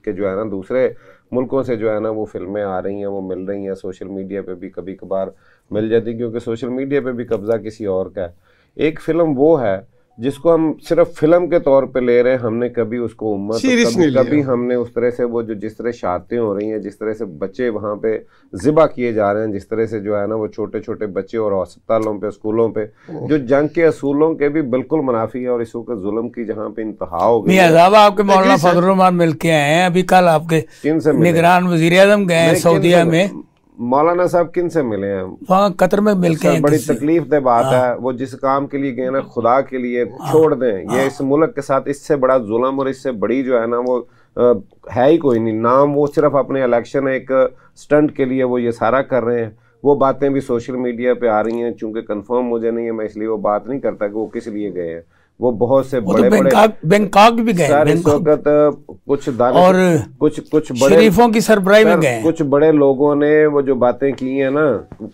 के जो है ना दूसरे मुल्कों से जो है ना वो फिल्में आ रही हैं, वो मिल रही हैं, सोशल मीडिया पे भी कभी कभार मिल जाती, क्योंकि सोशल मीडिया पे भी कब्जा किसी और का है। एक फिल्म वो है जिसको हम सिर्फ फिल्म के तौर पे ले रहे हैं, हमने कभी उसको उम्मत कभी हमने उस तरह से वो जो जिस तरह शादियां हो रही हैं, जिस तरह से बच्चे वहाँ पे ज़िबा किए जा रहे हैं, जिस तरह से जो है ना वो छोटे छोटे बच्चे और अस्पतालों पे, स्कूलों पे, जो जंग के असूलों के भी बिल्कुल मुनाफी है और इस वक्त जुल्म की जहाँ पे इंतहा हो गई। आपके मौलाना फजल रहमान मिल के आए हैं अभी कल, आपके निगरान वजीर आज़म गए हैं सऊदीया में, मौलाना साहब किन से मिले हैं? वहाँ कतर में मिल के। बड़ी तकलीफ दे बात है, वो जिस काम के लिए गए ना खुदा के लिए छोड़ दें, ये इस मुल्क के साथ इससे बड़ा जुल्म और इससे बड़ी जो है ना वो है ही कोई नहीं। नाम वो सिर्फ अपने इलेक्शन एक स्टंट के लिए वो ये सारा कर रहे हैं। वो बातें भी सोशल मीडिया पे आ रही हैं, चूंकि कंफर्म मुझे नहीं है, मैं इसलिए वो बात नहीं करता कि वो किस लिए गए हैं। वो बहुत से बड़े बड़े बैंकॉक भी गए सर, इस वक्त कुछ और कुछ बड़े शरीफों की सरबराही में गए। कुछ बड़े लोगों ने वो जो बातें की हैं ना,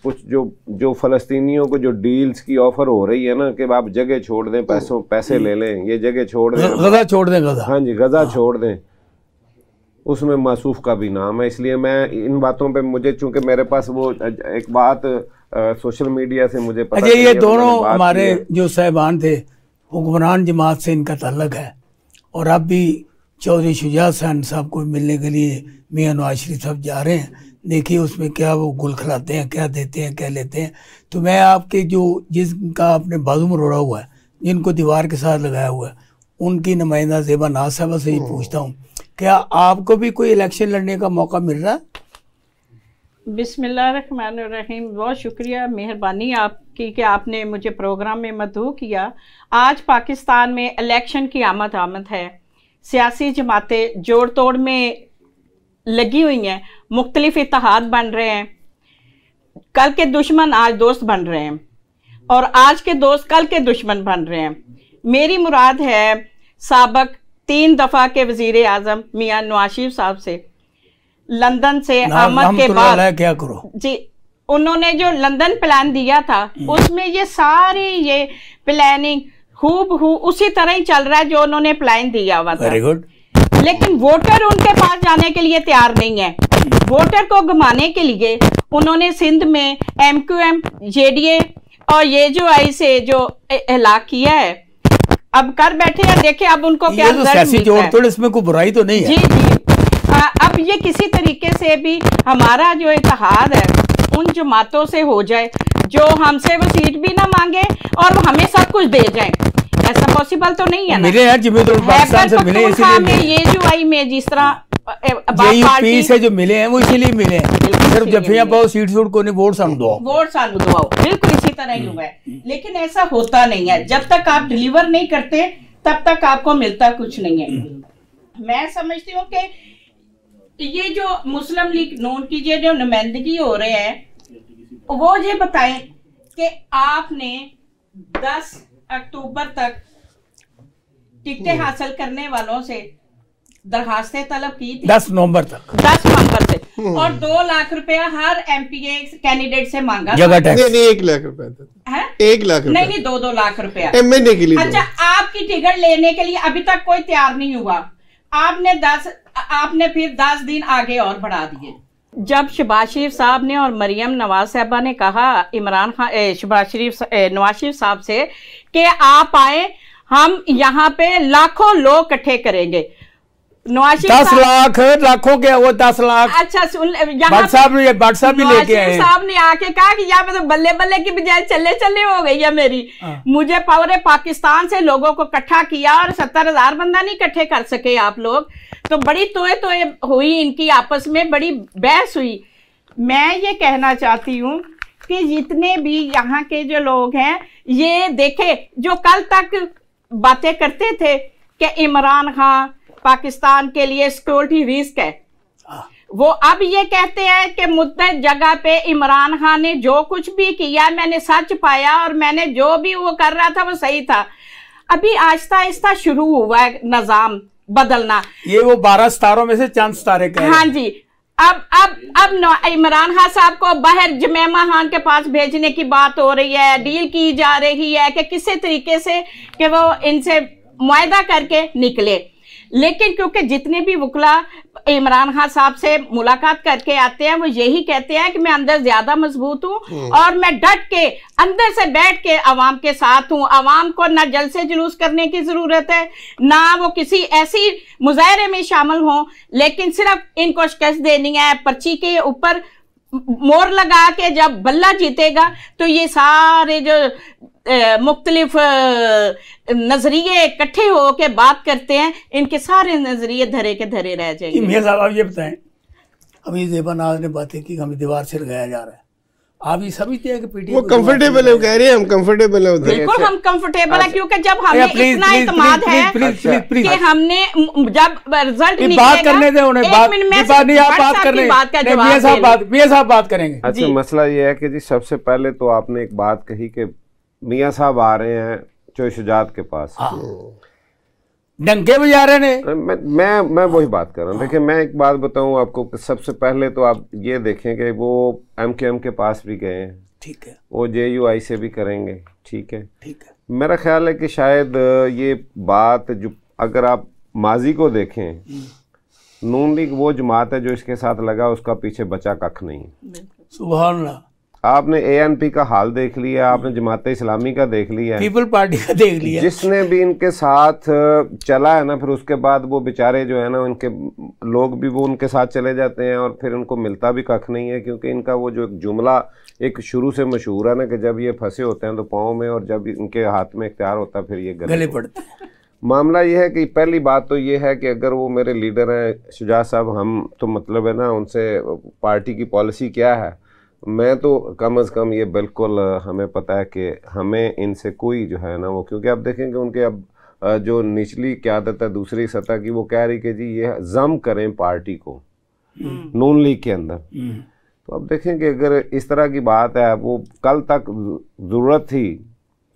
कुछ जो फलस्तीनियों को जो डील्स की ऑफर हो रही है ना कि आप जगह छोड़ दें, पैसे ले लें, ये जगह छोड़ दें, गजा छोड़ दें, गजा, हाँ जी, गजा छोड़ दें, उसमें मासूफ का भी नाम है। इसलिए मैं इन बातों पे, मुझे चूंकि मेरे पास वो एक बात सोशल मीडिया से मुझे पता, ये दोनों हमारे जो साहिबान थे हुक्मरान जमात से इनका ताल्लुक है, और अब भी चौधरी शुजा खान साहब को मिलने के लिए मियां नवाज शरीफ साहब जा रहे हैं। देखिए उसमें क्या वो गुल खिलाते हैं, क्या देते हैं, क्या लेते हैं। तो मैं आपके जो जिनका आपने बाजू में रोड़ा हुआ है, जिनको दीवार के साथ लगाया हुआ है, उनकी नुमाइंदा ज़ेबा नाज साहबा से ही पूछता हूँ, क्या आपको भी कोई इलेक्शन लड़ने का मौका मिल रहा है? बिस्मिल्लाहिर्रहमानिर्रहीम। बहुत शुक्रिया, मेहरबानी आपकी कि आपने मुझे प्रोग्राम में मदऊ किया। आज पाकिस्तान में इलेक्शन की आमद है, सियासी जमातें जोड़ तोड़ में लगी हुई हैं, मुख्तलिफ इत्तेहाद बन रहे हैं। कल के दुश्मन आज दोस्त बन रहे हैं, और आज के दोस्त कल के दुश्मन बन रहे हैं। मेरी मुराद है साबक 3 दफ़ा के वज़ीर आज़म मियां नवाज शरीफ साहब से, लंदन से आमद के बाद क्या करो जी, उन्होंने जो लंदन प्लान दिया था उसमें ये सारी ये प्लानिंग हूबहू उसी तरह ही चल रहा है जो उन्होंने प्लान दिया हुआ था। Very good. लेकिन वोटर उनके पास जाने के लिए तैयार नहीं है। वोटर को घुमाने के लिए उन्होंने सिंध में MQM, JDA और ये जो ऐसे जो हलाक किया है, अब कर बैठे हैं। देखे अब उनको क्या जोड़, इसमें कोई बुराई तो नहीं है। जी जी। अब ये किसी तरीके से भी हमारा जो इत्तेहाद है उन जमातों से हो जाए जो हमसे वो सीट भी ना मांगे और वो हमें सब कुछ दे जाए। ऐसा पॉसिबल तो नहीं है ना। मिले हैं पाकिस्तान से मिले, इसलिए ये जो आई में जिस तरह पार्टी से जो मिले हैं वो इसीलिए मिले हैं, सिर्फ जफियां पाओ, सीट सूट को नहीं, वोट सानू दो, वोट सानू दो। बिल्कुल इसी तरह ही हुआ है। लेकिन ऐसा होता नहीं है। जब तक आप डिलीवर नहीं करते तब तक आपको मिलता कुछ नहीं है। मैं समझती हूँ कि ये जो मुस्लिम लीग नून की ये जो नुमाइंदगी हो रहे हैं, वो ये बताएं कि आपने 10 अक्टूबर तक टिकटें हासिल करने वालों से दरखास्तें तलब की थी, 10 नवंबर तक, 10 नवंबर से, और 2 लाख रुपया हर MPA कैंडिडेट से मांगा। जगह टैक्स नहीं, 1 लाख रुपया है, 1 लाख रुपया नहीं, 2 लाख रुपया MNA के लिए। अच्छा, आपकी टिकट लेने के लिए अभी तक कोई तैयार नहीं हुआ। आपने फिर 10 दिन आगे और बढ़ा दिए। जब शहबाज शरीफ साहब ने और मरियम नवाज साहबा ने कहा इमरान खान नवाज शरीफ साहब से कि आप आए, हम यहाँ पे लाखों लोग इकट्ठे करेंगे। नवाज शरीफ 10 लाख लाखों के वो 10 लाख। अच्छा सुन, भट्ट साहब भी लेके आए। साहब ने आके कहा कि यहाँ पे तो बल्ले बल्ले की बजाय चले चले हो गई है मेरी। मुझे पूरे पाकिस्तान से लोगों को इकट्ठा किया और 70,000 बंदा नहीं इकट्ठे कर सके आप लोग। तो बड़ी तोए हुई इनकी, आपस में बड़ी बहस हुई। मैं ये कहना चाहती हूँ कि जितने भी यहाँ के जो लोग हैं, ये देखे जो कल तक बातें करते थे कि इमरान खान पाकिस्तान के लिए सिक्योरिटी रिस्क है, वो अब ये कहते हैं कि मुद्दे जगह पे इमरान खान ने जो कुछ भी किया मैंने सच पाया और मैंने जो भी वो कर रहा था वो सही था। अभी आहिस्ता आहिस्ता शुरू हुआ है निजाम बदलना। ये वो 12 सितारों में से चंद सितारे कह रहे हैं। हाँ जी। अब इमरान खान साहब को बाहर जमैमा खान के पास भेजने की बात हो रही है, डील की जा रही है कि किसी तरीके से कि वो इनसे मुआहदा करके निकले। लेकिन क्योंकि जितने भी वकला इमरान खान साहब से मुलाकात करके आते हैं वो यही कहते हैं कि मैं अंदर ज्यादा मजबूत हूँ और मैं डट के अंदर से बैठ के अवाम के साथ हूँ। अवाम को ना जलसे जुलूस करने की जरूरत है, ना वो किसी ऐसी मुजाहरे में शामिल हों, लेकिन सिर्फ इनको शिकस्त देनी है। पर्ची के ऊपर मोहर लगा के जब बल्ला जीतेगा तो ये सारे जो मुख्तलिफ नजरिए इकट्ठे हो के बात करते हैं, इनके सारे नजरिए धरे के धरे रह जाएंगे। मियां साहब आप ये बताएं, अभी ज़ेबा नाज ने बातें की हमें दीवार से लगाया जा रहा है, आप ये समझते हैं कि पीटीआई वो कंफर्टेबल है, कह रहे हैं हम कंफर्टेबल है। बिल्कुल हम कंफर्टेबल है, क्योंकि जब हमें इतना इत्मीनान है कि हमने जब रिजल्ट बात करने दे उन्हें, बात नहीं, आप बात कर रहे हैं, मियां साहब बात करेंगे। अच्छा, मसला ये है कि जी सबसे पहले तो आपने एक बात कही कि मियां साहब आ रहे हैं चोई शुजात के पास। डंके बजा रहे ने। मैं वही बात कर रहा हूँ। देखिए मैं एक बात बताऊँ आपको कि सबसे पहले तो आप ये देखें कि वो MKM के पास भी गए हैं, ठीक है, वो JUI से भी करेंगे, ठीक है। ठीक है, मेरा ख्याल है कि शायद ये बात जो अगर आप माजी को देखें, नून लीग वो जमात है जो इसके साथ लगा, उसका पीछे बचा कख नहीं। सुभान अल्लाह। आपने ANP का हाल देख लिया, आपने जमात इस्लामी का देख लिया, पीपल पार्टी का देख लिया, जिसने भी इनके साथ चला है ना, फिर उसके बाद वो बेचारे जो है ना, उनके लोग भी वो उनके साथ चले जाते हैं और फिर उनको मिलता भी कख नहीं है। क्योंकि इनका वो जो एक जुमला एक शुरू से मशहूर है ना कि जब ये फंसे होते हैं तो पाँव में, और जब इनके हाथ में इख्तियार होता है फिर ये गले पड़ते हैं। मामला ये है कि पहली बात तो ये है कि अगर वो मेरे लीडर हैं शुजा साहब, हम तो मतलब है ना उनसे पार्टी की पॉलिसी क्या है, मैं तो कम से कम ये बिल्कुल हमें पता है कि हमें इनसे कोई जो है ना वो, क्योंकि आप देखेंगे उनके अब जो निचली क़यादत है दूसरी सतह की, वो कह रही कि जी ये जम करें पार्टी को नून लीग के अंदर। तो अब देखेंगे अगर इस तरह की बात है, वो कल तक ज़रूरत थी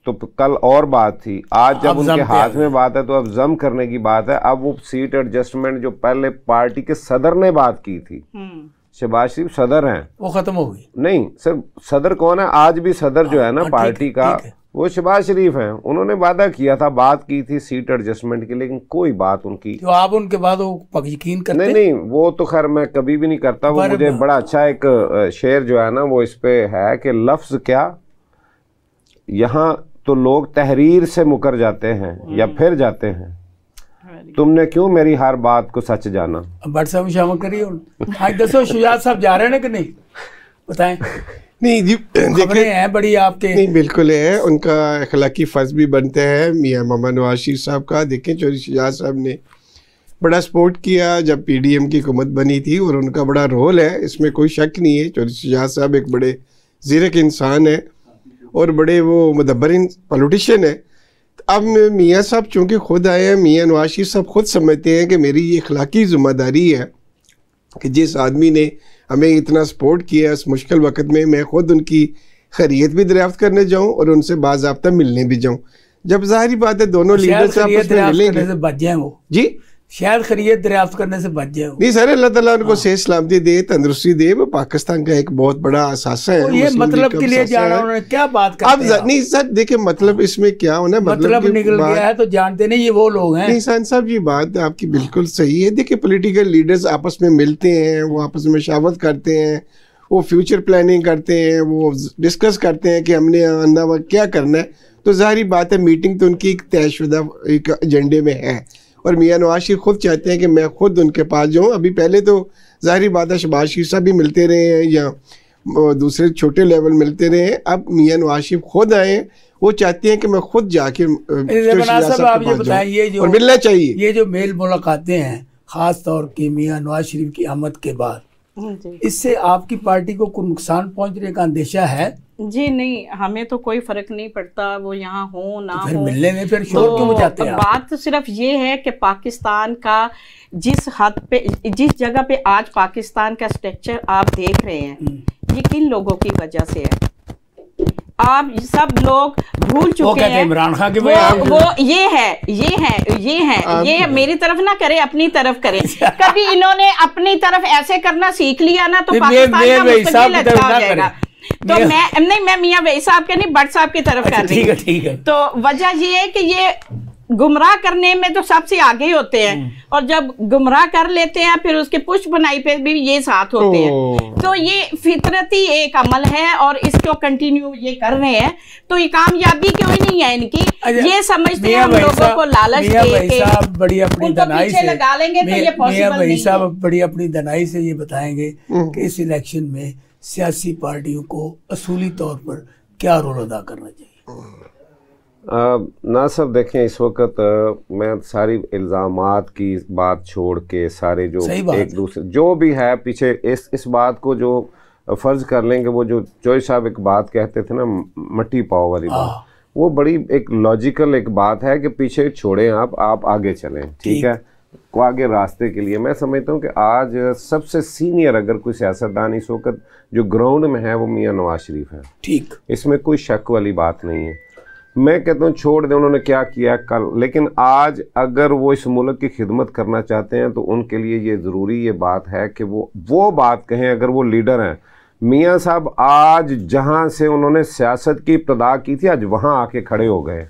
तो कल और बात थी, आज जब उनके हाथ में बात है तो अब जम करने की बात है। अब वो सीट एडजस्टमेंट जो पहले पार्टी के सदर ने बात की थी, शहबाज शरीफ सदर हैं, वो खत्म हो गई। नहीं सर, सदर कौन है? आज भी सदर जो है ना पार्टी का, वो शहबाज शरीफ हैं। उन्होंने वादा किया था, बात की थी सीट एडजस्टमेंट की, लेकिन कोई बात उनकी, तो आप उनके बाद वो यकीन करते? नहीं, वो तो खैर मैं कभी भी नहीं करता। वो मुझे बड़ा अच्छा एक शेर जो है ना वो इस पे है कि लफ्ज क्या, यहाँ तो लोग तहरीर से मुकर जाते हैं या फिर जाते हैं, तुमने क्यों मेरी हर बात को सच जाना। बट साहब शामिल करिए। आज दसो शुजात साहब जा रहे हैं कि नहीं, बताएं। नहीं जी, खबरें हैं बड़ी आपके। नहीं बिल्कुल है, उनका अखलाकी फ़र्ज भी बनते हैं मियाँ मोहम्मद नवाज शरीफ साहब का। देखें चौधरी शुजात साहब ने बड़ा सपोर्ट किया जब PDM की हुकूमत बनी थी, और उनका बड़ा रोल है, इसमें कोई शक नहीं है। चौधरी शुजात साहब एक बड़े ज़ीरक इंसान है और बड़े वो मुदब्बरीन पॉलिटिशियन है। अब मियाँ साहब चूँकि खुद आए हैं, मियाँ नवाज शरीफ साहब खुद समझते हैं कि मेरी ये अखलाकी ज़िम्मेदारी है कि जिस आदमी ने हमें इतना सपोर्ट किया इस मुश्किल वक्त में, मैं खुद उनकी खैरियत भी दरियाफ्त करने जाऊँ और उनसे बाज़ाब्ता मिलने भी जाऊँ। जब जाहिर बात है दोनों लीडर्स आपस में मिलेंगे, बच जाए वो जी, शायद खैरियत दरियाफ्त करने से बच जाए। नहीं सर, अल्लाह ताला उनको सेहत सलामती दे, तंदुरुस्ती दे। वो पाकिस्तान का एक बहुत बड़ा असासा है। ये मतलब के लिए जाना, उन्होंने क्या बात करते हैं? अब नहीं सर, देखिए मतलब इसमें क्या होना, मतलब निकल गया है तो जानते नहीं ये वो लोग हैं। निशान साहब ये बात आपकी बिल्कुल सही है। देखिए पॉलिटिकल लीडर्स आपस में मिलते हैं, वो आपस में मशावरत करते हैं, वो फ्यूचर प्लानिंग करते हैं, वो डिस्कस करते हैं कि हमने आना वक्त क्या करना है। तो जाहिर बात है मीटिंग तो उनकी एक तयशुदा एक एजेंडे में है, और मियाँ नवाज शरीफ खुद चाहते हैं कि मैं खुद उनके पास जाऊँ। अभी पहले तो जाहिर बात है शहबाज शरीफ साहब भी मिलते रहे हैं या दूसरे छोटे लेवल मिलते रहे हैं। अब मियाँ नवाज शरीफ खुद आए, वो चाहते हैं कि मैं खुद जाके आप ये बताएं, ये जो मिलना चाहिए, ये जो मेल मुलाकातें हैं खास तौर की मियाँ नवाज शरीफ की आमद के बाद, इससे आपकी पार्टी को कोई नुकसान पहुंचने का अंदेशा है? जी नहीं, हमें तो कोई फर्क नहीं पड़ता वो यहाँ हो ना तो फिर हो। मिलने में फिर शोर क्यों मचाते हैं? बात तो सिर्फ ये है कि पाकिस्तान का जिस हद पे, जिस जगह पे आज पाकिस्तान का स्ट्रक्चर आप देख रहे हैं, ये किन लोगों की वजह से है? आप सब लोग भूल चुके हैं। इमरान खान के वो ये है मेरी तरफ ना करे, अपनी तरफ करे। कभी इन्होंने अपनी तरफ ऐसे करना सीख लिया ना तो पाकिस्तान का मुस्तकबिल अच्छा हो जाएगा। तो मैं मियाँ वही साहब के नहीं, भट्ट साहब की तरफ कर रही हूँ। ठीक है। तो वजह ये है कि ये गुमराह करने में तो सबसे आगे ही होते हैं, और जब गुमराह कर लेते हैं फिर उसके पुष्ट बनाई पे भी ये साथ होते हैं। तो ये फितरती एक अमल है और इसको कंटिन्यू ये कर रहे हैं, तो ये कामयाबी क्यों नहीं है इनकी? ये समझते हैं हम लोगों को लालच देके बड़ी अपनी दनाई से लगा लेंगे तो ये पॉसिबल नहीं है। बड़ी अपनी दनाई से ये बताएंगे कि इस इलेक्शन में सियासी पार्टियों को असूली तौर पर क्या रोल अदा करना चाहिए? ना सब देखें, इस वक्त मैं सारी इल्ज़ामात की बात छोड़ के सारे जो एक दूसरे जो भी है पीछे इस बात को जो फ़र्ज़ कर लेंगे, वो जो चौधरी साहब एक बात कहते थे ना, मट्टी पाव वाली बात, वो बड़ी एक लॉजिकल एक बात है कि पीछे छोड़ें आप आगे चलें, ठीक है, को आगे रास्ते के लिए। मैं समझता हूँ कि आज सबसे सीनियर अगर कोई सियासतदान इस वक्त जो ग्राउंड में है वो मियाँ नवाज शरीफ है। ठीक, इसमें कोई शक वाली बात नहीं है। मैं कहता हूँ छोड़ दें, उन्होंने क्या किया कल, लेकिन आज अगर वो इस मुल्क की खिदमत करना चाहते हैं तो उनके लिए ये ज़रूरी ये बात है कि वो बात कहें। अगर वो लीडर हैं, मियाँ साहब आज जहाँ से उन्होंने सियासत की इब्तिदा की थी, आज वहाँ आके खड़े हो गए।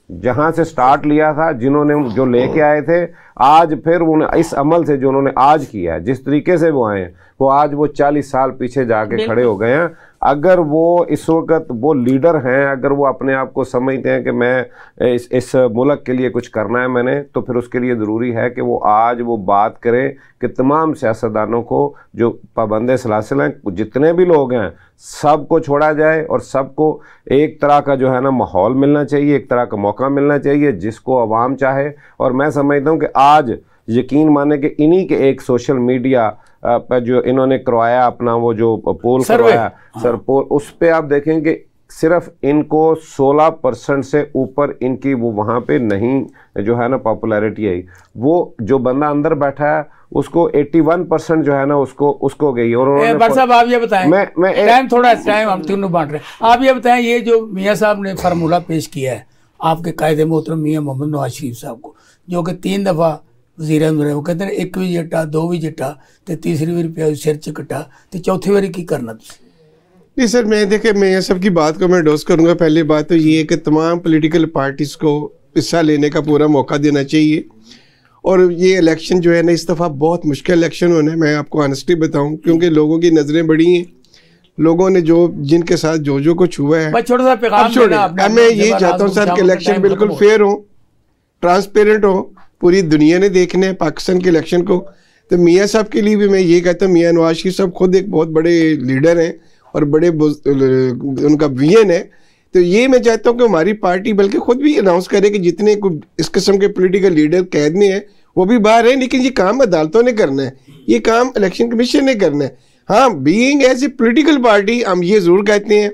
जहाँ से स्टार्ट लिया था, जिन्होंने जो लेके आए थे, आज फिर उन्हें इस अमल से जो उन्होंने आज किया है, जिस तरीके से वो आए, वो आज वो 40 साल पीछे जाके खड़े हो गए हैं। अगर वो इस वक्त वो लीडर हैं, अगर वो अपने आप को समझते हैं कि मैं इस मुल्क के लिए कुछ करना है मैंने, तो फिर उसके लिए ज़रूरी है कि वो आज वो बात करें कि तमाम सियासतदानों को जो पाबंदे सलासिल हैं, जितने भी लोग हैं, सबको छोड़ा जाए और सबको एक तरह का जो है ना माहौल मिलना चाहिए, एक तरह का मौका मिलना चाहिए जिसको आवाम चाहे। और मैं समझता हूँ कि आज यकीन माने कि इन्हीं के एक सोशल मीडिया पर जो इन्होंने करवाया अपना वो जो पोल करवाया सर पोल, उस पे आप देखेंगे सिर्फ इनको 16% से ऊपर इनकी वो वहाँ पे नहीं जो है ना पॉपुलैरिटी आई। वो जो बंदा अंदर बैठा है उसको 81% जो है ना उसको गई। और भाई साहब आप ये बताएं, मैं टाइम हम तीनों बांट रहे हैं, आप ये बताएं ये जो मियाँ साहब ने फार्मूला पेश किया है आपके कायदे मोहतरम मियाँ मोहम्मद नवाज शरीफ साहब को, जो कि 3 दफ़ा वज़ीर रहे, वो कहते हैं 1 भी जट्टा 2 भी जट्टा तो तीसरी बारी पिया सिर च कट्टा तो चौथी बारी की करना। नहीं सर, मैं देखे मैं सब की बात को मैं डोज करूंगा। पहली बात तो ये है कि तमाम पॉलिटिकल पार्टीज को हिस्सा लेने का पूरा मौका देना चाहिए। और ये इलेक्शन जो है ना इस दफ़ा बहुत मुश्किल इलेक्शन होना है, मैं आपको ऑनेस्टली बताऊं, क्योंकि लोगों की नज़रें बड़ी हैं, लोगों ने जो जिनके साथ जो कुछ हुआ है। छोटा सा पैगाम मैं यही चाहता हूँ सर कि इलेक्शन बिल्कुल फेयर हो, ट्रांसपेरेंट हो, पूरी दुनिया ने देखना है पाकिस्तान के इलेक्शन को। तो मियाँ साहब के लिए भी मैं ये कहता हूँ, मियाँ नवाज शरीफ साहब खुद एक बहुत बड़े लीडर हैं और बड़े उनका विजन है। तो ये मैं चाहता हूँ कि हमारी पार्टी बल्कि खुद भी अनाउंस करे कि जितने इस किस्म के पॉलिटिकल लीडर कैद में हैं वो भी बाहर हैं, लेकिन ये काम अदालतों ने करना है, ये काम इलेक्शन कमीशन ने करना है। हाँ, being as a political party हम ये ज़रूर कहते हैं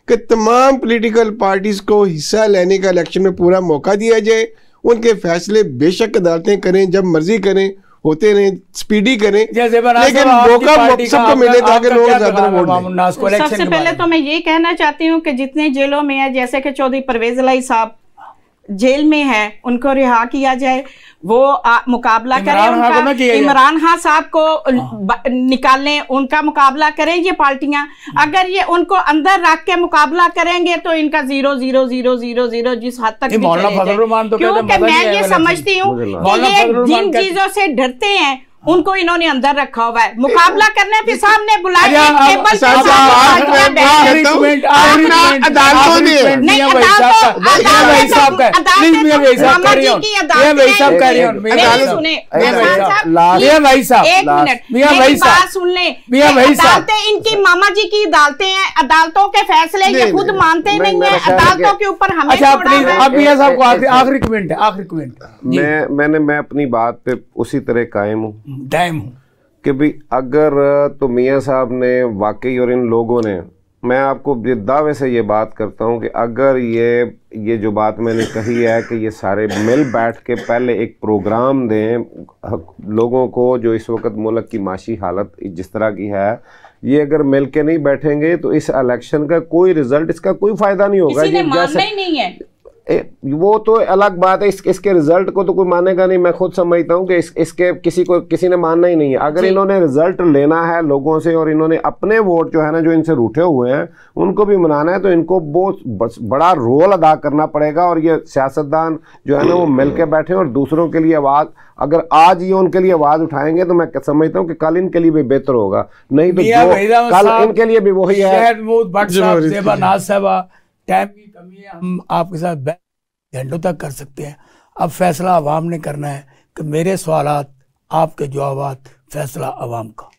कि तमाम पॉलिटिकल पार्टीज़ को हिस्सा लेने का इलेक्शन में पूरा मौका दिया जाए। उनके फैसले बेशक अदालतें करें, जब मर्जी करें, होते रहे, स्पीडी करें, लेकिन मौका सबको मिले ताकि लोग ज़्यादा वोट दें। सबसे पहले तो मैं ये कहना चाहती हूँ कि जितने जेलों में है, जैसे कि चौधरी परवेज इलाही साहब जेल में है, उनको रिहा किया जाए, वो मुकाबला करें उनका, इमरान खान साहब को निकालें, उनका मुकाबला करें ये पार्टियां। अगर ये उनको अंदर रख के मुकाबला करेंगे तो इनका 0-0-0-0-0 जिस हद तक क्योंकि मैं ये समझती हूँ कि ये जिन चीजों से डरते हैं उनको इन्होंने अंदर रखा हुआ है। मुकाबला करने के सामने बुलाया इनकी मामा जी की अदालतें हैं, अदालतों के फैसले ये खुद मानते नहीं है, अदालतों के ऊपर हमें आखिरी कमेंट मैं अपनी बात पे उसी तरह कायम हूँ कि भाई अगर तो मियाँ साहब ने वाकई और इन लोगों ने, मैं आपको दावे से ये बात करता हूँ कि अगर ये जो बात मैंने कही है कि ये सारे मिल बैठ के पहले एक प्रोग्राम दें लोगों को, जो इस वक्त मुल्क की माशी हालत जिस तरह की है, ये अगर मिल के नहीं बैठेंगे तो इस इलेक्शन का कोई रिजल्ट, इसका कोई फायदा नहीं होगा। किसी ने मानना ही नहीं है, वो तो अलग बात है, इसके रिजल्ट को तो कोई मानेगा नहीं। मैं खुद समझता हूँ कि इसके किसी ने मानना ही नहीं है। अगर इन्होंने रिजल्ट लेना है लोगों से और इन्होंने अपने वोट जो है ना जो इनसे रूठे हुए हैं उनको भी मनाना है, तो इनको बहुत बड़ा रोल अदा करना पड़ेगा। और ये सियासतदान जो है ना वो मिल के बैठे और दूसरों के लिए आवाज़, अगर आज ये उनके लिए आवाज़ उठाएंगे तो मैं समझता हूँ कि कल इनके लिए भी बेहतर होगा, नहीं तो कल इनके लिए भी वही है। टाइम की कमी है, हम आपके साथ घंटों तक कर सकते हैं। अब फैसला आवाम ने करना है कि मेरे सवालात, आपके जवाबात, फैसला आवाम का।